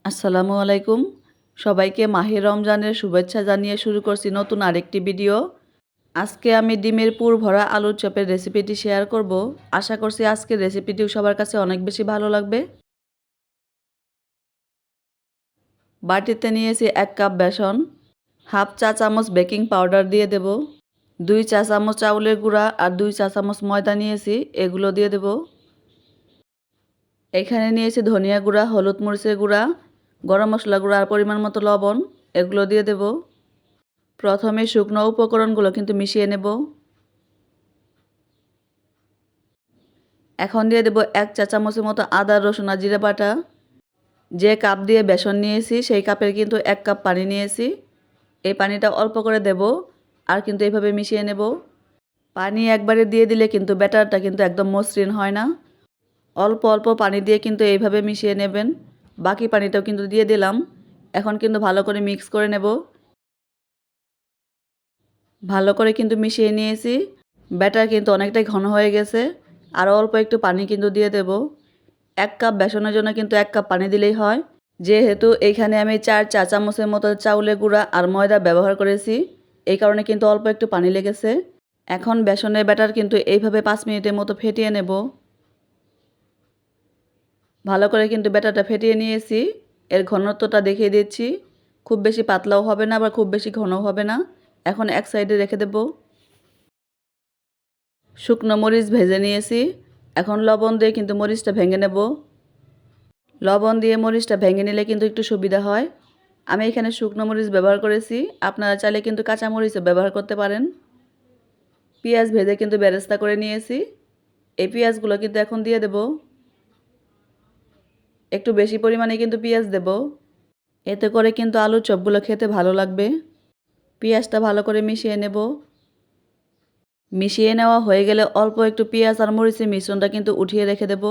আসসালামু আলাইকুম। সবাইকে মাহে রমজানের শুভেচ্ছা জানিয়ে শুরু করছি নতুন আরেকটি ভিডিও। আজকে আমি ডিমের পুর ভরা আলুর চপের রেসিপিটি শেয়ার করব। আশা করছি আজকের রেসিপিটিও সবার কাছে অনেক বেশি ভালো লাগবে। বাটিতে নিয়েছি 1 কাপ বেসন, হাফ চা চামচ বেকিং পাউডার দিয়ে দেব, 2 চা চামচ চাউলের গুঁড়া আর 2 চা চামচ ময়দা নিয়েছি, এগুলো দিয়ে দেব। এখানে নিয়েছি ধনিয়া গুঁড়া, হলুদ মরিচের গুঁড়া, গরম মশলা গুঁড়া আর পরিমাণ মতো লবণ, এগুলো দিয়ে দেব। প্রথমে শুকনো উপকরণগুলো কিন্তু মিশিয়ে নেব। এখন দিয়ে দেব 1 চা চামচের মতো আদা রসুন আর জিরা বাটা। যে কাপ দিয়ে বেসন নিয়েছি সেই কাপের কিন্তু 1 কাপ পানি নিয়েছি। এই পানিটা অল্প করে দেব আর কিন্তু এইভাবে মিশিয়ে নেব। পানি একবারে দিয়ে দিলে কিন্তু ব্যাটারটা কিন্তু একদম মসৃণ হয় না। অল্প অল্প পানি দিয়ে কিন্তু এইভাবে মিশিয়ে নেবেন। বাকি পানিটাও কিন্তু দিয়ে দিলাম। এখন কিন্তু ভালো করে মিক্স করে নেব। ভালো করে কিন্তু মিশিয়ে নিয়েছি। ব্যাটার কিন্তু অনেকটাই ঘন হয়ে গেছে। আরও অল্প একটু পানি কিন্তু দিয়ে দেব। 1 কাপ বেসনের জন্য কিন্তু 1 কাপ পানি দিলেই হয়। যেহেতু এইখানে আমি 4 চা চামচের মতো চাউলের গুঁড়া আর ময়দা ব্যবহার করেছি, এই কারণে কিন্তু অল্প একটু পানি লেগেছে। এখন বেসনের ব্যাটার কিন্তু এইভাবে 5 মিনিটের মতো ফেটিয়ে নেব। ভালো করে কিন্তু ব্যাটারটা ফেটিয়ে নিয়েছি। এর ঘনত্বটা দেখিয়ে দিচ্ছি। খুব বেশি পাতলাও হবে না আবার খুব বেশি ঘনও হবে না। এখন এক সাইডে রেখে দেব। শুকনো মরিচ ভেজে নিয়েছি। এখন লবণ দিয়ে কিন্তু মরিচটা ভেঙে নেব। লবণ দিয়ে মরিচটা ভেঙে নিলে কিন্তু একটু সুবিধা হয়। আমি এখানে শুকনো মরিচ ব্যবহার করেছি, আপনারা চাইলে কিন্তু কাঁচা মরিচও ব্যবহার করতে পারেন। পেঁয়াজ ভেজে কিন্তু বেরেস্তা করে নিয়েছি। এই পেঁয়াজগুলো কিন্তু এখন দিয়ে দেব। একটু বেশি পরিমাণে কিন্তু পেঁয়াজ দেব। এতে করে কিন্তু আলুর চপগুলো খেতে ভালো লাগবে। পেঁয়াজটা ভালো করে মিশিয়ে নেব। মিশিয়ে নেওয়া হয়ে গেলে অল্প একটু পেঁয়াজ আর মরিচের মিশ্রণটা কিন্তু উঠিয়ে রেখে দেব।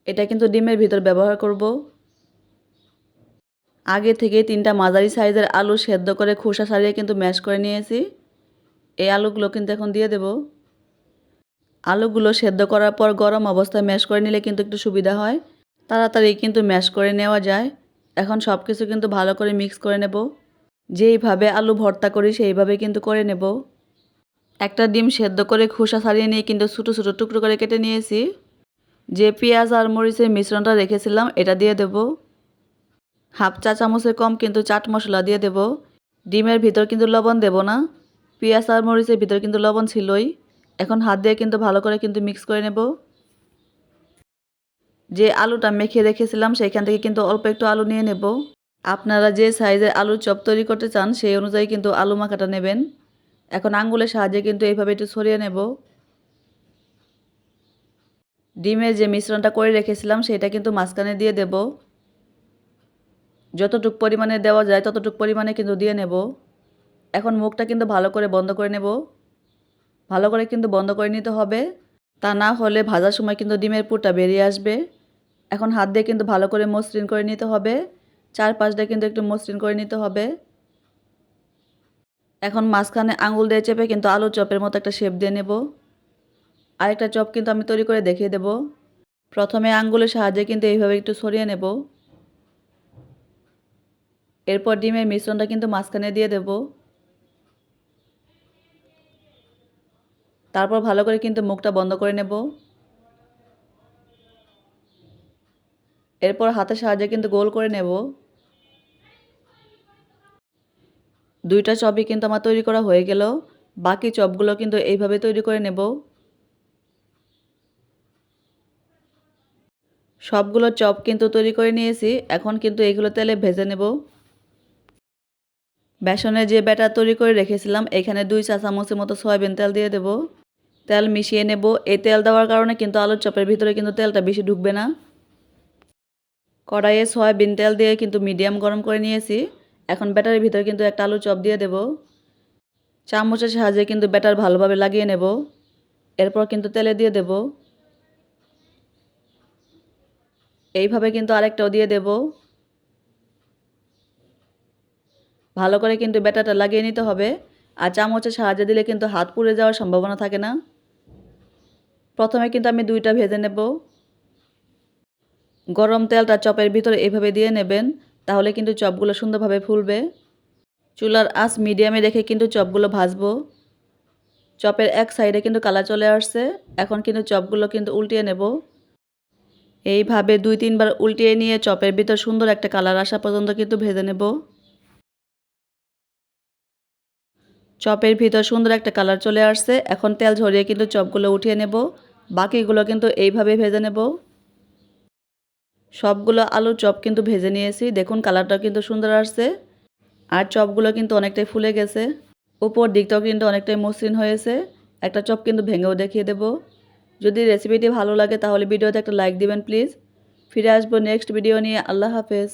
এটা কিন্তু ডিমের ভিতর ব্যবহার করব। আগে থেকে 3টা মাঝারি সাইজের আলু সেদ্ধ করে খোসা ছাড়িয়ে কিন্তু ম্যাশ করে নিয়েছি। এই আলুগুলো কিন্তু এখন দিয়ে দেব। আলুগুলো সেদ্ধ করার পর গরম অবস্থায় ম্যাশ করে নিলে কিন্তু একটু সুবিধা হয়, তাড়াতাড়ি কিন্তু ম্যাশ করে নেওয়া যায়। এখন সব কিছু কিন্তু ভালো করে মিক্স করে নেব। যেইভাবে আলু ভর্তা করি সেইভাবে কিন্তু করে নেব। একটা ডিম সেদ্ধ করে খোসা ছাড়িয়ে নিয়ে কিন্তু ছোটো ছোটো টুকরো করে কেটে নিয়েছি। যে পেঁয়াজ আর মরিচের মিশ্রণটা রেখেছিলাম এটা দিয়ে দেব। হাফ চা চামচের কম কিন্তু চাট মশলা দিয়ে দেব। ডিমের ভিতর কিন্তু লবণ দেব না, পেঁয়াজ আর মরিচের ভিতর কিন্তু লবণ ছিলই। এখন হাত দিয়ে কিন্তু ভালো করে কিন্তু মিক্স করে নেব। যে আলুটা মেখে রেখেছিলাম সেখান থেকে কিন্তু অল্প একটু আলু নিয়ে নেব। আপনারা যে সাইজের আলুর চপ তৈরি করতে চান সেই অনুযায়ী কিন্তু আলু মাখাটা নেবেন। এখন আঙ্গুলের সাহায্যে কিন্তু এইভাবে একটু ছড়িয়ে নেব। ডিমের যে মিশ্রণটা করে রেখেছিলাম সেটা কিন্তু মাঝখানে দিয়ে দেব। যতটুক পরিমাণে দেওয়া যায় ততটুক পরিমাণে কিন্তু দিয়ে নেব। এখন মুখটা কিন্তু ভালো করে বন্ধ করে নেব। ভালো করে কিন্তু বন্ধ করে নিতে হবে, তা না হলে ভাজার সময় কিন্তু ডিমের পুরটা বেরিয়ে আসবে। এখন হাত দিয়ে কিন্তু ভালো করে মসৃণ করে নিতে হবে। চারপাশটা কিন্তু একটু মসৃণ করে নিতে হবে। এখন মাঝখানে আঙুল দিয়ে চেপে কিন্তু আলুর চপের মতো একটা শেপ দিয়ে নেব। আরেকটা চপ কিন্তু আমি তৈরি করে দেখিয়ে দেব। প্রথমে আঙ্গুলের সাহায্যে কিন্তু এইভাবে একটু ছড়িয়ে নেব। এরপর ডিমের মিশ্রণটা কিন্তু মাঝখানে দিয়ে দেব। তারপর ভালো করে কিন্তু মুখটা বন্ধ করে নেব। এরপর হাতের সাহায্যে কিন্তু গোল করে নেব। দুইটা চপই কিন্তু আমার তৈরি করা হয়ে গেল। বাকি চপগুলো কিন্তু এইভাবে তৈরি করে নেব। সবগুলো চপ কিন্তু তৈরি করে নিয়েছি। এখন কিন্তু এগুলো তেলে ভেজে নেব। বেসনের যে ব্যাটার তৈরি করে রেখেছিলাম এখানে 2 চা চামচের মতো সয়াবিন তেল দিয়ে দেব। তেল মিশিয়ে নেব। এই তেল দেওয়ার কারণে কিন্তু আলুর চপের ভিতরে কিন্তু তেলটা বেশি ঢুকবে না। কড়াইয়ে সয়াবিন তেল দিয়ে কিন্তু মিডিয়াম গরম করে নিয়েছি। এখন ব্যাটারের ভিতরে কিন্তু একটা আলুর চপ দিয়ে দেব। চামচের সাহায্যে কিন্তু ব্যাটার ভালোভাবে লাগিয়ে নেব। এরপর কিন্তু তেলে দিয়ে দেব। এইভাবে কিন্তু আরেকটাও দিয়ে দেব। ভালো করে কিন্তু ব্যাটারটা লাগিয়ে নিতে হবে। আর চামচের সাহায্যে দিলে কিন্তু হাত পুড়ে যাওয়ার সম্ভাবনা থাকে না। প্রথমে কিন্তু আমি 2টা ভেজে নেব। গরম তেলটা চপের ভিতরে এভাবে দিয়ে নেবেন, তাহলে কিন্তু চপগুলো সুন্দরভাবে ফুলবে। চুলার আঁচ মিডিয়ামে রেখে কিন্তু চপগুলো ভাজবো। চপের এক সাইডে কিন্তু কালার চলে আসছে, এখন কিন্তু চপগুলো কিন্তু উল্টিয়ে নেব। এইভাবে 2-3 বার উল্টিয়ে নিয়ে চপের ভিতর সুন্দর একটা কালার আসা পর্যন্ত কিন্তু ভেজে নেব। চপের ভিতর সুন্দর একটা কালার চলে আসছে, এখন তেল ঝরিয়ে কিন্তু চপগুলো উঠিয়ে নেব। বাকিগুলো কিন্তু এইভাবে ভেজে নেব। সবগুলো আলুর চপ কিন্তু ভেজে নিয়েছি, দেখুন কালারটা কিন্তু সুন্দর আসছে। আর চপগুলো কিন্তু অনেকটাই ফুলে গেছে, উপর দিকটাও কিন্তু অনেকটাই মসৃণ হয়েছে। একটা চপ কিন্তু ভেঙেও দেখিয়ে দেব। যদি রেসিপিটি ভালো লাগে তাহলে ভিডিওতে একটা লাইক দিবেন প্লিজ। ফিরে আসবো নেক্সট ভিডিও নিয়ে। আল্লাহ হাফেজ।